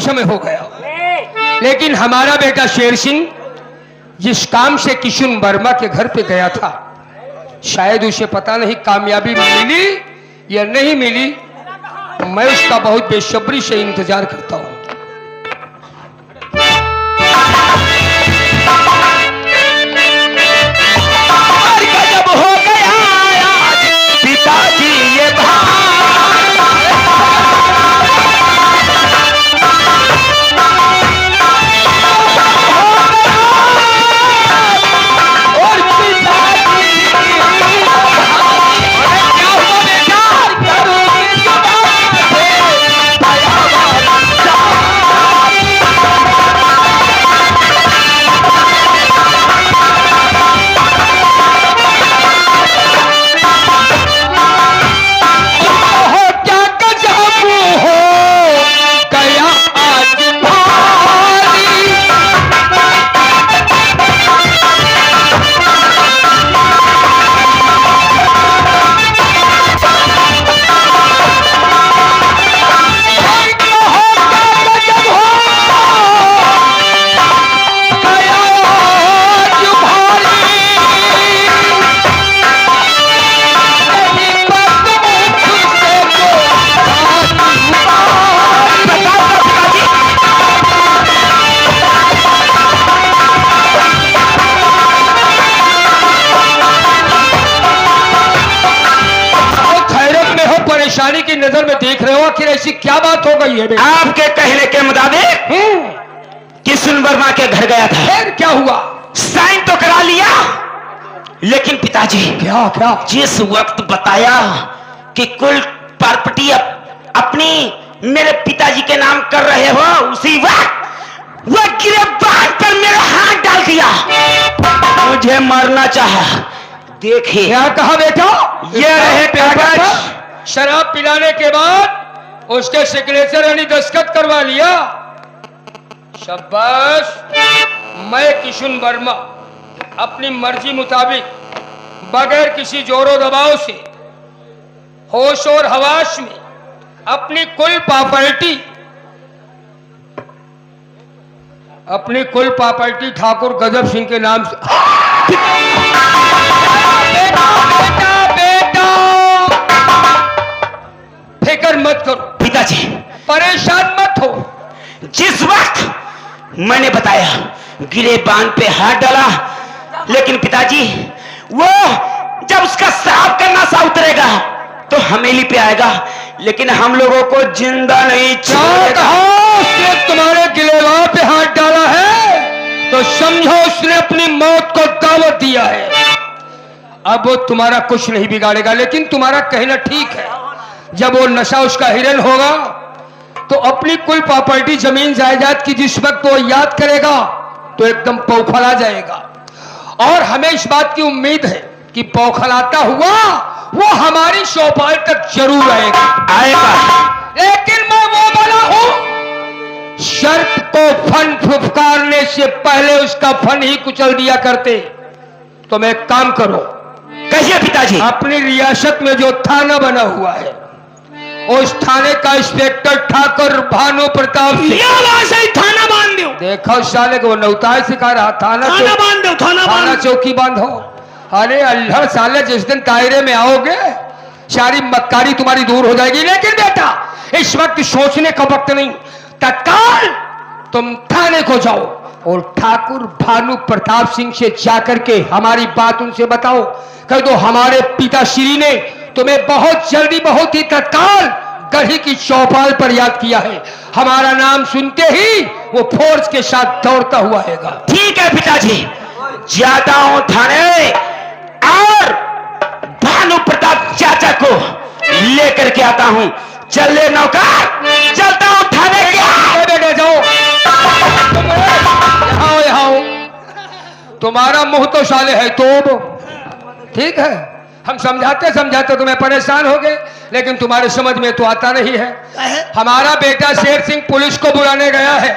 समय हो गया, लेकिन हमारा बेटा शेर सिंह जिस काम से किशुन वर्मा के घर पे गया था, शायद उसे पता नहीं कामयाबी मिली या नहीं मिली। मैं उसका बहुत बेसब्री से इंतजार करता हूं। जब हो गया पिताजी ये की नजर में देख रहे हो, आखिर ऐसी क्या बात हो गई है? आपके कहने के मुताबिक किशुन वर्मा के घर गया था। फिर क्या हुआ? साइन तो करा लिया, लेकिन पिताजी क्या क्या जिस वक्त बताया कि कुल प्रॉपर्टी अपनी मेरे पिताजी के नाम कर रहे हो, उसी वक्त वह गिरफ्तार पर मेरा हाथ डाल दिया, मुझे मारना चाहा। देखिए क्या कहा बेटा? ये रहे कागज। शराब पिलाने के बाद उसके सिग्नेचर यानी दस्तखत करवा लिया। शाबाश। मैं किशुन वर्मा अपनी मर्जी मुताबिक बगैर किसी जोरों दबाव से होश और हवास में अपनी कुल प्रॉपर्टी ठाकुर गजब सिंह के नाम से बेटा फिक्र मत करो पिताजी, परेशान मत हो। जिस वक्त मैंने बताया गिरेबान पे हाथ डाला, लेकिन पिताजी वो जब उसका शराब का नशा उतरेगा तो हमेली पे आएगा, लेकिन हम लोगों को जिंदा नहीं छोड़ेगा। उसने तुम्हारे गिलेबान पे हाथ डाला है तो समझो उसने अपनी मौत को दावत दिया है। अब वो तुम्हारा कुछ नहीं बिगाड़ेगा, लेकिन तुम्हारा कहना ठीक है। जब वो नशा उसका हिरन होगा तो अपनी कुल प्रॉपर्टी जमीन जायदाद की जिस वक्त वो याद करेगा तो एकदम पौखला जाएगा, और हमें इस बात की उम्मीद है कि पौखलाता हुआ वो हमारी चौपाल तक जरूर आएगा। लेकिन मैं वो बना हूं, शर्त को फन फुफकारने से पहले उसका फन ही कुचल दिया करते। तुम एक काम करो, कहिए पिताजी। अपनी रियासत में जो थाना बना हुआ है उस थाने का इंस्पेक्टर ठाकुर भानु प्रताप सिंह थाना बांध दो। देखो साले को नौताय सिखा रहा, थाना बांध दो, थाना चौकी बांधो। अरे अल्लाह साले, जिस दिन दायरे में आओगे सारी मक्कारी तुम्हारी दूर हो जाएगी। लेकिन बेटा इस वक्त सोचने का वक्त नहीं, तत्काल तुम थाने को जाओ और ठाकुर भानु प्रताप सिंह से जाकर के हमारी बात उनसे बताओ। कह दो हमारे पिताश्री ने तुम्हें बहुत जल्दी, बहुत ही तत्काल गढ़ी की चौपाल पर याद किया है। हमारा नाम सुनते ही वो फोर्स के साथ दौड़ता हुआ आएगा। ठीक है पिताजी, जाता हूं थाने और भानु प्रताप चाचा को लेकर के आता हूं। चले नौकर, चलता हूं थाने के। बेटे जाओ, यहाँ तुम्हारा मुंह तो साले है तो ठीक है। हम समझाते समझाते तुम्हें परेशान हो गए, लेकिन तुम्हारे समझ में तो आता नहीं है। हमारा बेटा शेर सिंह पुलिस को बुलाने गया है।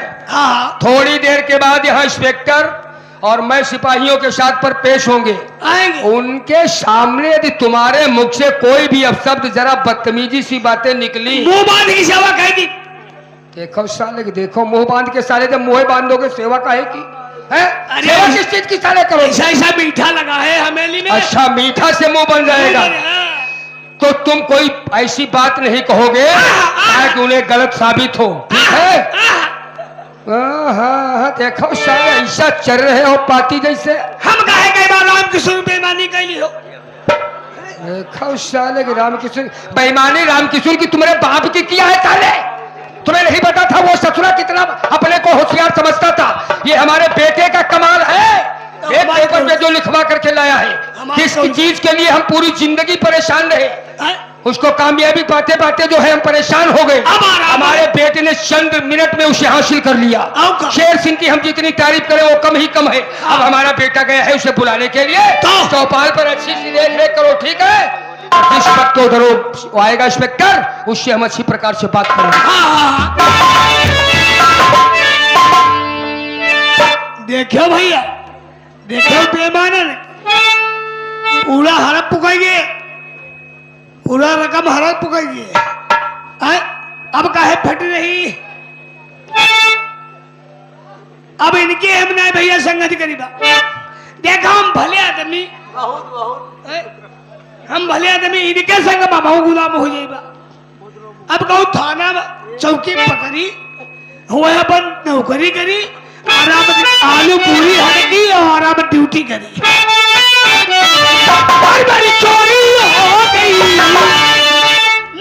थोड़ी देर के बाद यहाँ इंस्पेक्टर और मैं सिपाहियों के साथ पर पेश होंगे। उनके सामने यदि तुम्हारे मुख से कोई भी अपशब्द, जरा बदतमीजी सी बातें निकली, मुंह बांध की सेवा कह दी, देखो साले की, देखो मुंह बांध के साले, जब मुंह बांधोगे सेवा काहे की है? अरे सेवा किस चीज की साले करो? ऐसा ऐसा मीठा लगा है हमेली में। अच्छा, मीठा से मुंह बन जाएगा तो तुम कोई ऐसी बात नहीं कहोगे ताकि उन्हें गलत साबित हो, ठीक है? हाँ, देखो साले ऐसा चल रहे हो पाती जैसे। हम कहे कई बार राम किशोर बेईमानी कैली हो। देखो साले की राम किशोर बेईमानी, राम किशोर की तुम्हारे बाप की किया है साले? तुम्हें नहीं पता था वो ससुरा कितना अपने को होशियार समझता था? ये हमारे बेटे का कमाल है, एक पेपर पे जो लिखवा करके लाया है। किस चीज के लिए हम पूरी जिंदगी परेशान रहे, उसको कामयाबी पाते पाते जो है हम परेशान हो गए। हमारे बेटे ने चंद मिनट में उसे हासिल कर लिया। शेर सिंह की हम जितनी तारीफ करें वो कम ही कम है। अब हमारा बेटा गया है उसे बुलाने के लिए, चौपाल पर अच्छी सी देख रेख करो, ठीक है? जिस वक्त उधर वो आएगा इंस्पेक्टर, उससे हम अच्छी प्रकार से बात करेंगे। देखो भैया, देखो बेईमान पूरा हड़प पुकाइए, पूरा रकम हड़प पुकाइए। अब काहे फट रही? अब इनके हम नहीं भैया संगति करीबा। देखो हम भले आदमी, हम भले आदमी इनके संग बाबा गुलाम हो जाएगा। अब कहूँ थाना चौकी पकड़ी हुआ अपन नौकरी करी, आराम आलू पूरी हटकी और आराम ड्यूटी करी। बारी बारी चोरी हो गई,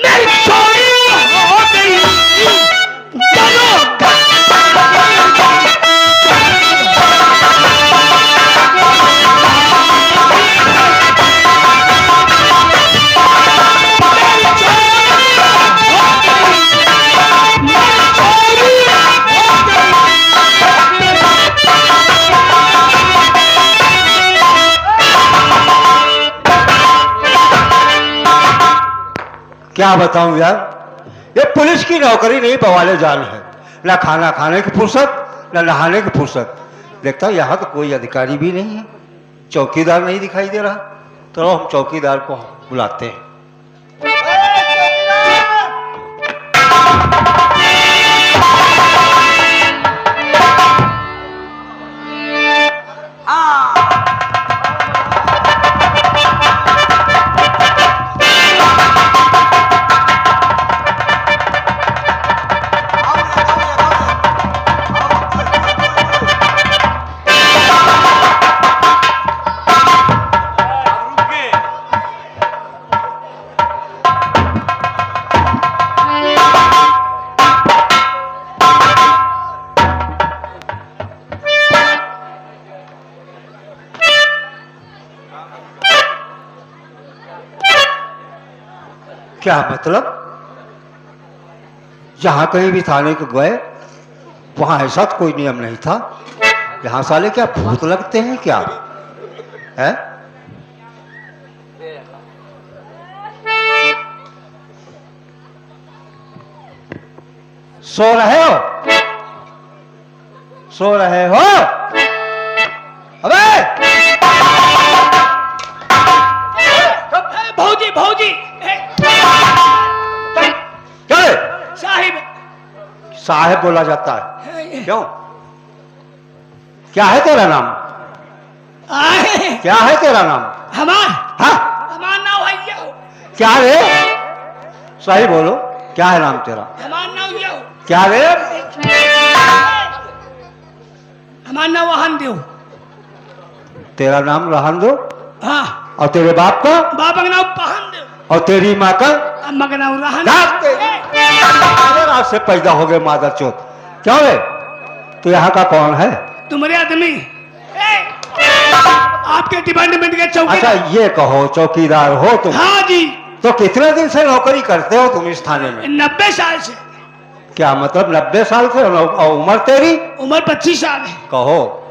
मेरी चोरी हो गई। क्या बताऊं यार, ये पुलिस की नौकरी नहीं बवाले जान है। ना खाना खाने की फुर्सत, ना नहाने की फुर्सत। देखता हूं यहाँ तो कोई अधिकारी भी नहीं है, चौकीदार नहीं दिखाई दे रहा। तो हम चौकीदार को बुलाते हैं। क्या मतलब? जहां कहीं भी थाने को गए वहां ऐसा तो कोई नियम नहीं था। यहाँ साले क्या भूत लगते हैं क्या है? सो रहे हो? सो रहे हो? अबे भौजी भौजी क्या है? साहिब साहेब बोला जाता है क्यों? क्या है तेरा नाम? क्या है तेरा नाम? हाँ? हमारा नाम भैया हो। क्या रे? सही बोलो, क्या है नाम तेरा? हमारा नाम ये हो। क्या रे? हमारा नाम वाहन देव। तेरा नाम रहन दो। हाँ। और तेरे बाप का? बाप का नाम पहन देव। और तेरी माँ का? अम्मा का नाम रहन। आज से पैदा हो गए मादर चोत। क्यों रे? तू यहाँ का कौन है? तुम्हारे आदमी आपके डिपार्टमेंट के चौकीदार। अच्छा ये कहो चौकीदार हो तुम? हाँ जी। तो कितने दिन से नौकरी करते हो तुम इस थाने में? 90 साल से। क्या मतलब 90 साल से? और उम्र तेरी? उम्र 25 साल है। कहो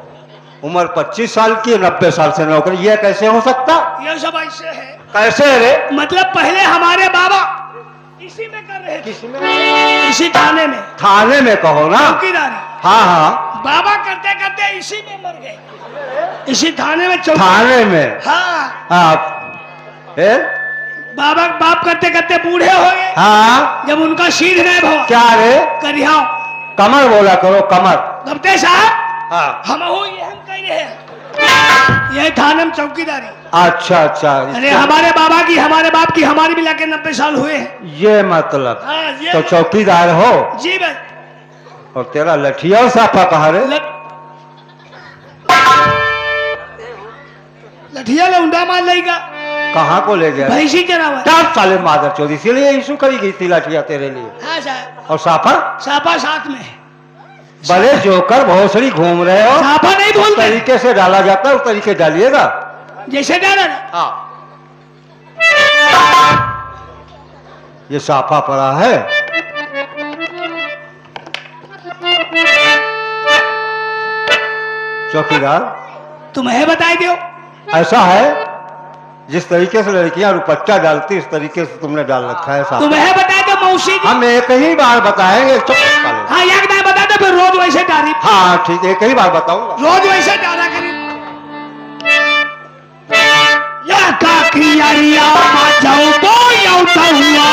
उम्र 25 साल की, 90 साल से नौकरी, ये कैसे हो सकता? ये सब ऐसे है। कैसे रे? मतलब पहले हमारे बाबा इसी में कर रहे थे। इसी थाने में। थाने में कहो ना? चौकीदारी। हाँ हाँ। बाबा करते करते इसी में मर गए। इसी थाने में थाने में? हाँ। हाँ। बाबा बाप करते करते बूढ़े हो गए। हाँ जब उनका सीध नहीं भवा क्या रे करियाओ कमर बोला करो कमर। गप्ते साहब हाँ हम हो ये हम कह रहे हैं ये थाने में चौकीदारी। अच्छा अच्छा अरे हमारे बाबा की हमारे बाप की हमारी मिला के 90 साल हुए हैं। ये मतलब हाँ, ये तो चौकीदार हो जी भाई। और तेरा लठिया और साफा कहाँ रे? लठिया लौंडा मार लेगा कहाँ को ले गया? भैंसी चरावा। तब साले मादर चोद इसीलिए इशू करी गई थी लाठिया तेरे लिए। हाँ साहब और साफा सापा साथ में है। बड़े जोकर भोसड़ी घूम रहे हो। सापा नहीं उस बोलते तरीके से डाला जाता है उस तरीके डालिएगा। जैसे डाला ना। हाँ ये साफा पड़ा है। चौकीदार तुम्हें बताई दो ऐसा है जिस तरीके से लड़कियां रुपट्टा डालती इस तरीके से तुमने डाल रखा है साफा। तुम्हें बताई दो मौसी जी। हम एक ही बार बताएंगे। चुप साले। हाँ एक बार बता दो फिर रोज वैसे डाली। हाँ ठीक है एक ही बार बताऊंगा। रोज वैसे डाला करी या काकी यारिया मा जाओ तो याउता हुआ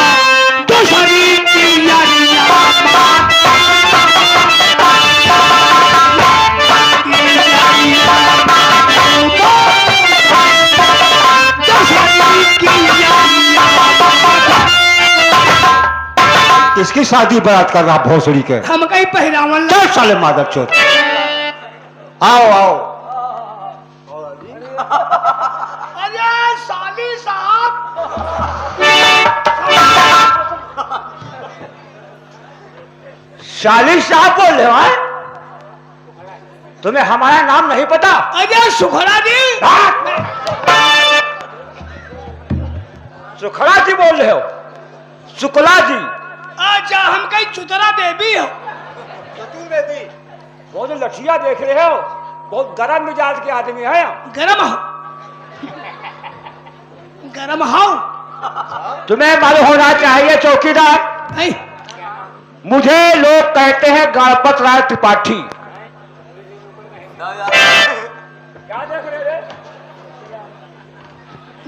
तो शरीर की यारिया मा किसकी शादी बारात कर रहा भोसड़ी के? हम कहीं पहरावन चल साले मादर चोद। आओ आओ अरे साली साहब शाली साहब बोल रहे हो हैं? तुम्हें हमारा नाम नहीं पता? अरे सुखड़ा जी सुखड़ा जी बोल रहे हो? शुक्ला जी? अच्छा हम कहीं चुतरा देवी हो। वो जो लठिया देख रहे हो बहुत गर्म मिजाज के आदमी है। गरम हो गरम हो। तुम्हें मालूम होना चाहिए चौकीदार नहीं मुझे लोग कहते हैं गणपत राय त्रिपाठी। क्या देख रहे?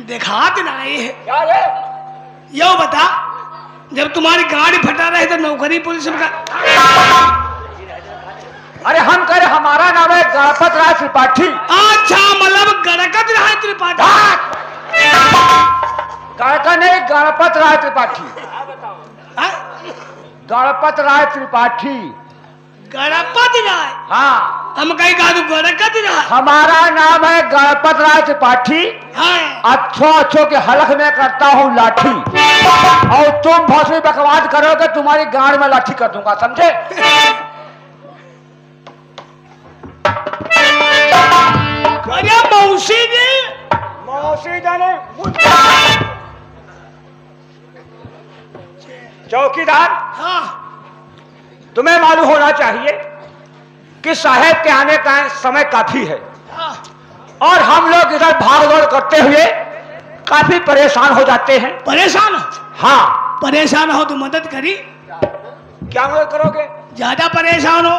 दिखात नहीं है। क्या रे? यो बता जब तुम्हारी गाड़ी फटा रहे तो नौकरी पुलिस में का। अरे हम कह रहे हमारा नाम है गणपत राय त्रिपाठी। अच्छा मतलब गणकत रहा त्रिपाठी। गणका नहीं गणपत राय त्रिपाठी। हाँ? गणपत राय त्रिपाठी। गणपत राय। हाँ हम कहीं कहा तू गणकत रहा। हमारा नाम है गणपत राय त्रिपाठी। हाँ अच्छों के हलक में करता हूँ लाठी और तुम भोसड़ी बकवास करोगे तुम्हारी गाड़ में लाठी कर दूंगा समझे? अरे मौसी जी मौसी जाने चौकीदार हाँ तुम्हें मालूम होना चाहिए कि साहेब के आने का समय काफी है हाँ और हम लोग इधर भाग दौड़ करते हुए काफी परेशान हो जाते हैं। परेशान हो। हाँ परेशान हो तो मदद करी। क्या मदद करोगे? ज्यादा परेशान हो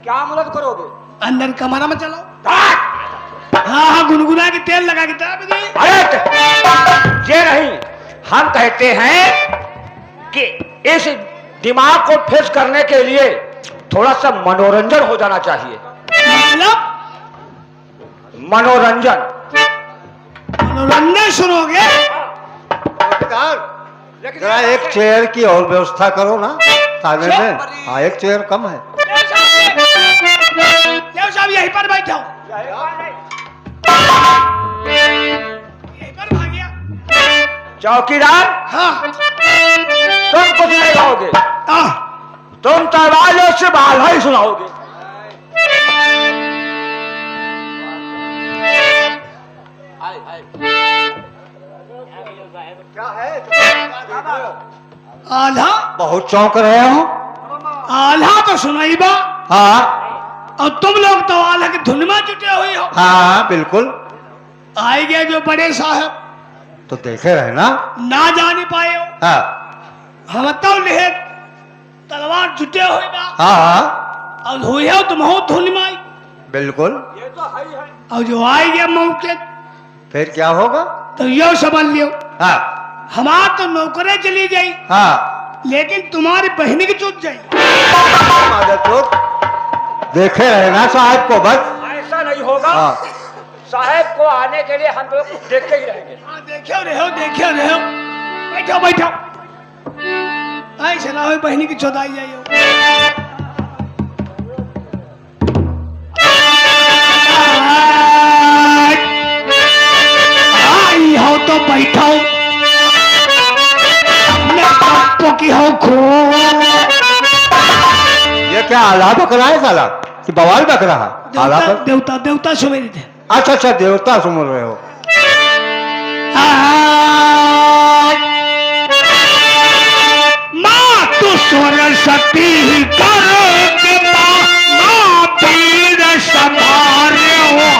क्या मदद करोगे? अंदर कमरा में चलो। हाँ हाँ गुनगुना के तेल लगा के तरफ दे। अरे ये नहीं हम कहते हैं कि इस दिमाग को फ्रेश करने के लिए थोड़ा सा मनोरंजन हो जाना चाहिए। मतलब मनोरंजन मनोरंजन सुनोगे। जरा एक चेयर की और व्यवस्था करो ना थाने में। हाँ एक चेयर कम है। देव साहब यहीं पर बैठो। यहीं पर भागिया। चौकीदार हाँ तुम कुछ नहीं गाओगे हाँ तुम तलवारों से बाल ही सुनाओगे। क्या है? आल्हा बहुत चौंक रहे हो। आल्हा तो सुनाई बा हाँ और तुम लोग तो आल्हा की धुन में जुटे हुए हो। हाँ बिल्कुल। आए गए जो बड़े साहब तो देखे रहे ना। ना जाने पाए हो। हाँ हम तो ले तलवार जुटे हुए बा हाँ और हुई हो तुम हो धुन में। बिल्कुल। और जो आए गए मौके फिर क्या होगा? तो यो समझ लियो हाँ हमार तो नौकरे चली जाई, हाँ लेकिन तुम्हारी बहन की चूत जाई। देखे रहे ना साहब को बस। ऐसा नहीं होगा। हाँ साहब को आने के लिए हम लोग देखते ही रहेंगे। हाँ, देखो रहो, देखो रहो। बैठो बैठो, ऐसे ना हो बहनी की चौदाई जाइए। आई हो तो बैठो, की हो खो। ये क्या आला बकरा है साला कि बवाल बक रहा? आला देवता पर देवता देवता सुमेरी थे। अच्छा अच्छा देवता सुन रहे हो। माँ तो सरस्वती कर माँ पीर संभारे हो।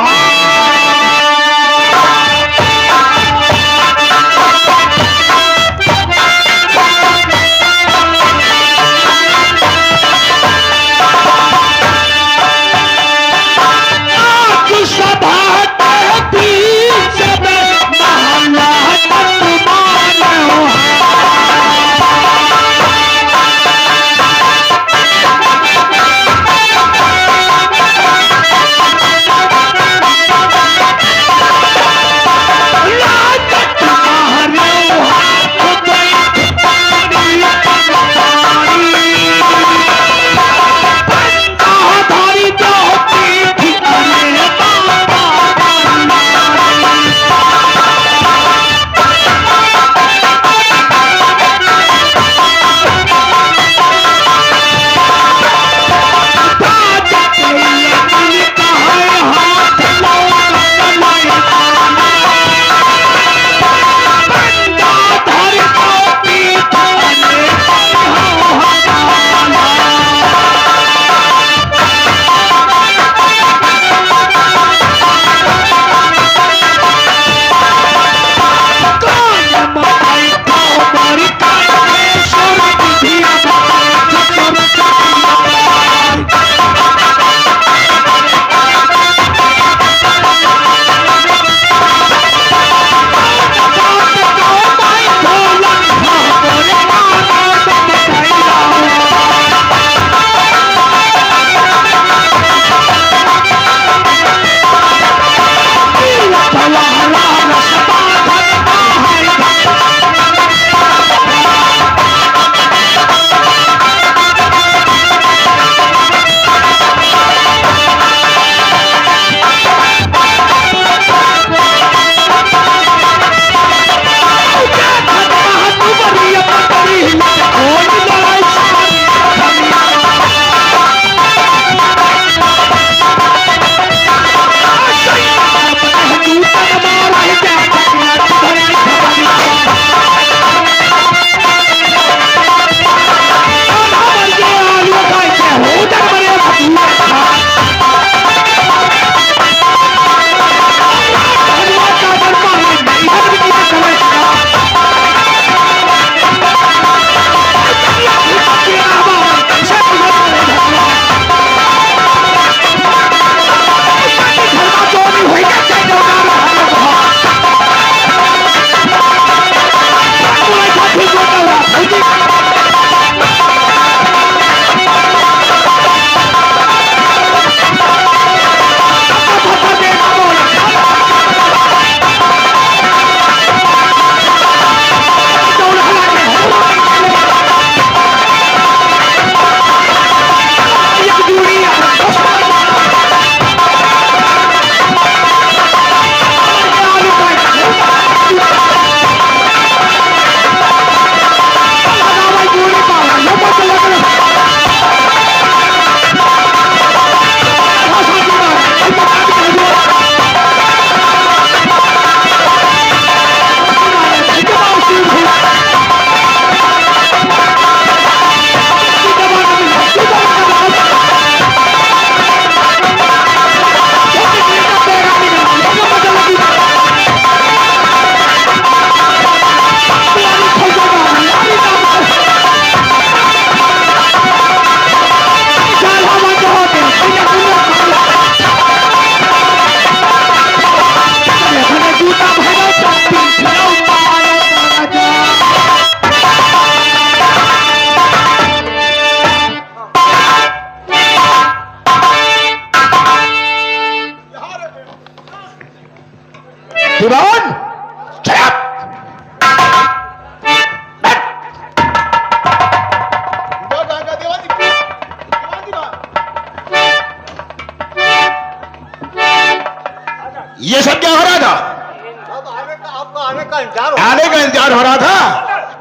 आने का इंतजार हो रहा था।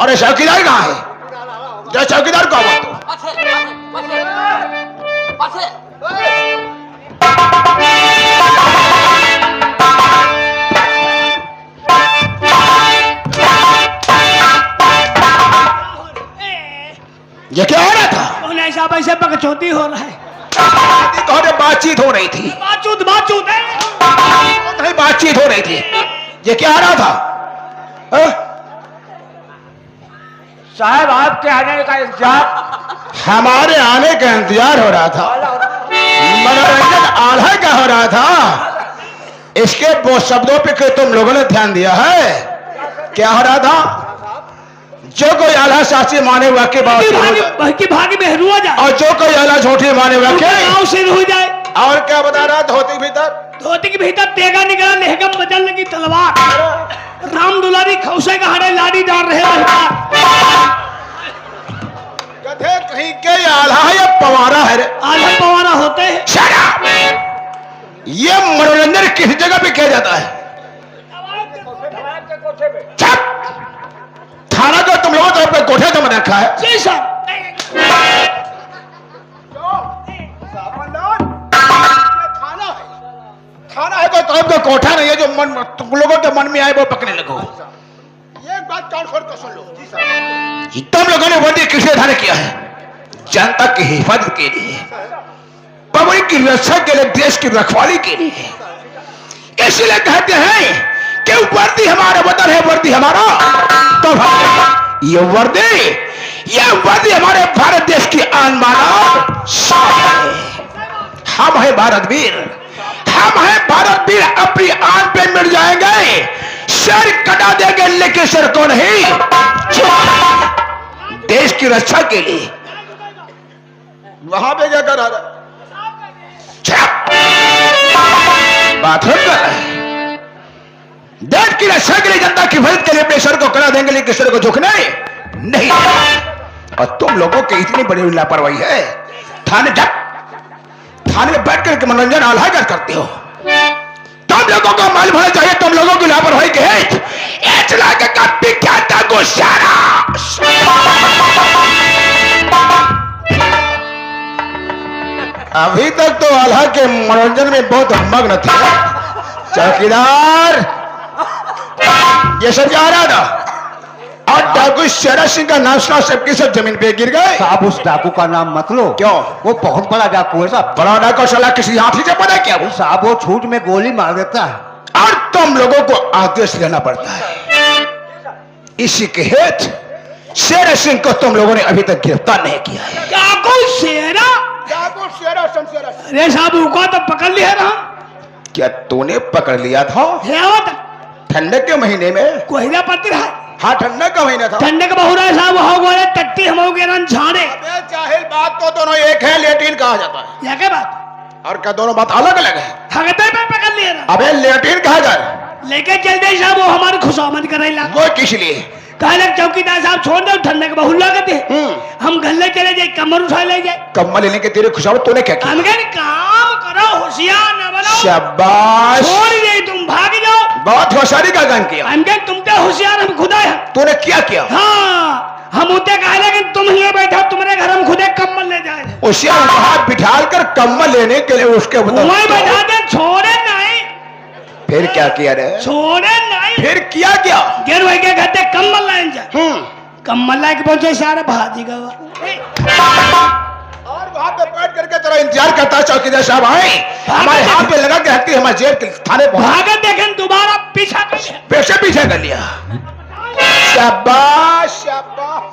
और ये चौकीदार कहाँ है? जो चौकीदार को आवाज दो। ये क्या हो रहा था? बोले साहब ऐसे बकचोदी हो रहा है। कौन बातचीत हो रही थी? बातचूत है। नहीं, बातचीत हो रही थी। ये क्या हो रहा था? साहब आपके आने का इंतजार। हमारे आने का इंतजार हो रहा था। मनोरंजन आल्हा का हो रहा था। इसके वो शब्दों पे क्यों तुम लोगों ने ध्यान दिया है? क्या हो रहा था? जो कोई आल्हा साची माने हुआ के बाद की भागी में रुआ जाए और जो कोई आल्हा झूठी माने हुआ के गाँव से रुआ जाए। और क्या बता रहा? धोती भीतर, धोती के भीतर तेगा निकला, लेहगम बदल लगी तलवार। राम दुलारी खौसे का हरे लाड़ी डाल रहे कथे कहीं के आल्हा है या पवारा है? आल्हा पवारा होते हैं। Shut up! ये मनोरंजन किस जगह पे किया जाता है? चुप! थाना को तुम लोगों तो अपने कोठे तो बना रखा है। जी साहब। थाना है कोई तो आपका कोठा नहीं है जो मन तुम लोगों के मन में आए वो पकड़ने लगो। ये बात कान खोल कर सुन लो। जी साहब। तुम लोगों ने वर्दी किस लिए धारण किया है? जनता की हिफाजत के लिए, पब्लिक की रक्षा के लिए, देश की रखवाली के लिए। इसलिए कहते हैं कि वर्दी हमारा वतन है, वर्दी हमारा। तो ये वर्दी हमारे भारत देश की आन बान शान है। हम है भारत वीर, हम है भारत वीर। अपनी आन पे मिट जाएंगे, सर कटा देंगे, लेकिन सर को नहीं, देश की रक्षा के लिए। वहां पे क्या कर रहा? बात हो रहा है। देश की रक्षा के लिए, जनता की हिफाजत के लिए अपने सर को कड़ा देंगे, लेकिन सर को झुकने नहीं। और तुम लोगों की इतनी बड़ी लापरवाही है। थाने में बैठ कर मनोरंजन आल्हा करते हो। तुम लोगों को मालूम होना चाहिए, तुम लोगों की लापरवाही के हेतु इलाके का विख्यात गुस्सारा अभी तक तो आल्हा के मनोरंजन में बहुत मग्न थे। चौकीदार ये सब जा रहा था और डाकू शेरा सिंह का नाम सुना, सबकी सब जमीन पे गिर गए। साहब उस डाकू का नाम मत लो। क्यों? वो बहुत बड़ा डाकू है साहब। बड़ा डाकू साला किसी हाथी से पता क्या वो? साहब वो छूट में गोली मार देता है और तुम लोगों को आदेश लेना पड़ता है। इसी के हेतु शेर सिंह को तुम लोगों ने अभी तक गिरफ्तार नहीं किया है। डाकू शेरा? अरे साहब उनको तो पकड़ लिया ना। क्या तूने पकड़ लिया था? ठंडक के महीने में? कोहरा पड़ती रहा। हाँ, ठंडक का महीना था। ठंडक बहुरा साहब हो गए टट्टी हम हो गए रन झाड़े। जाहिल बात तो दोनों एक है, लेटिन कहा जाता है। क्या क्या बात? और क्या दोनों बात अलग अलग है? हगते पे पकड़ लिया ना। अबे लेटिन कहा जाए, लेके चलते साहब वो हमारी खुशामद करे। वो किस लिए? कहले चौकीदार साहब छोड़ दो, ठंडक बहुला कहते हम गले चले जाए, कमर उठा ले जाए। कम्बल लेने के तेरे खुशामद तूने क्या किया? हम कहें काम करो, होशियार न बनो। शाबाश, छोड़ दे, तुम भाग जाओ। बहुत होशियारी का काम किया। हम कहें तुम तो होशियार, हम खुदा है। तूने क्या किया? हाँ, हम उते कहा लेकिन तुम ही बैठा, तुम्हारे घर हम खुदे कम्बल ले जाए। होशियार बाहर बिठाल कर कम्बल लेने के लिए उसके वहीं बैठा दे, छोड़े नहीं। फिर क्या किया रे? छोड़े नहीं। फिर किया क्या? गिर वही के कहते कम्बल लाइन जाए। कम्बल लाके पहुंचे सारे भाजी का। और वहां पे बैठ करके तेरा इंतजार करता चौकीदार साहब आए, हमारे हाथ पे लगा के हट्टी हमारे जेल के थाने पहुंचा। भागे देखें दोबारा पीछा पीछे कर लिया। शाबाश शाबाश।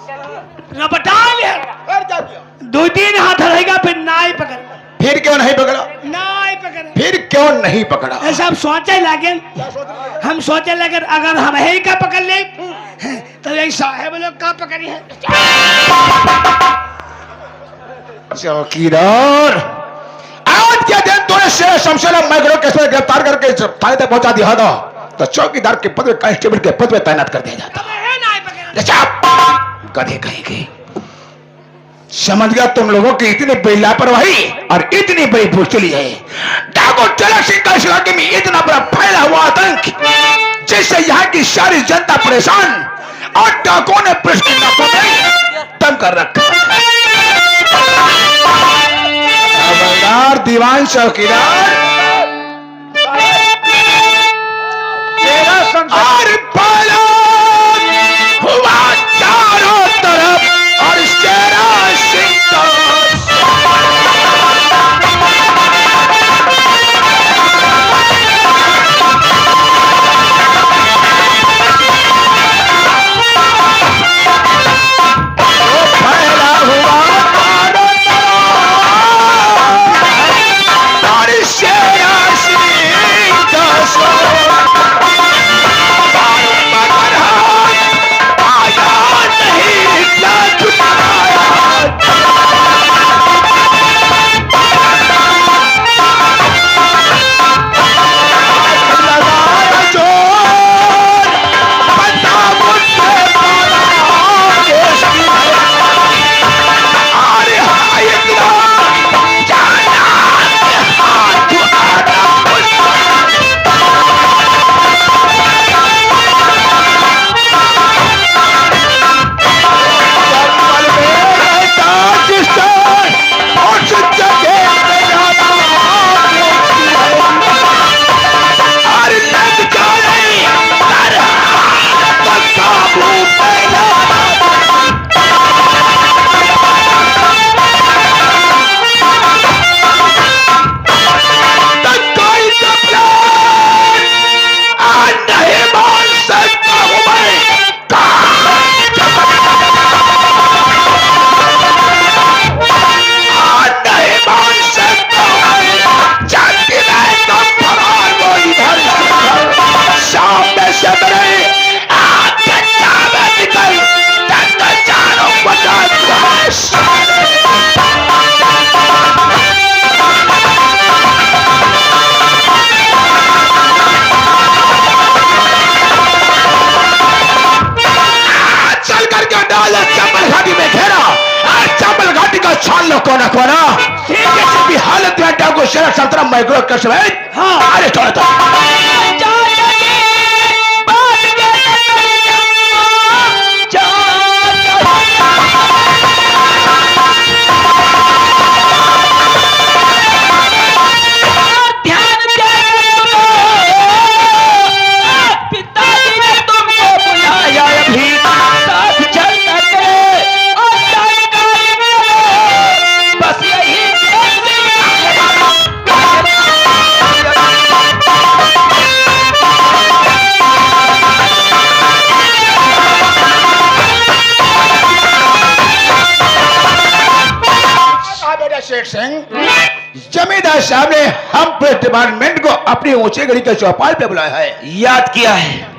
रपटा लिया। फिर क्या किया? 2-3 हाथ रहेगा, फिर नाई पकड़। फिर क्यों नहीं पकड़ा? नाई पकड़। फिर क्यों नहीं पकड़ा? ऐसा हम सोचे लगे, हम सोचे लगे अगर हम ही का पकड़ ले तो एक साहेब लोग का पकड़ी है। चौकीदार, आज के दिन तूने शेर शमशेर मैग्रो केस में गिरफ्तार करके थाने तक पहुंचा दिया था, तो चौकीदार के पद में, कांस्टेबल के पद में तैनात कर दिया जाता। गधे कहेंगे। समझ गया तुम लोगों की इतनी बड़ी लापरवाही और इतनी बड़ी भूल चली है। डाकू चला सिंह का इस इलाके में इतना बड़ा फैला हुआ आतंक जिससे यहाँ की सारी जनता परेशान और डाकुओं ने पुलिस की नाकों में दम कर रखा है। खबरदार दीवान चौकीदार, और पाला हुआ चारों तरफ और शेरा सिंह फैला हुआ चारों तरफ और शेरा सिंह का छान लो कोना कोना भी हालत में डाकू शेरा संतरा माइक्रो कश है। हाँ अरे छोड़ दो पिताजी ने तुमको बुलाया अभी साथ चल करके और जानकारी मिले। बस यही शेख सिंह, जमींदार साहब ने हम पुलिस डिपार्टमेंट को अपनी ऊंची गढ़ी के चौपाल पे बुलाया है। याद किया है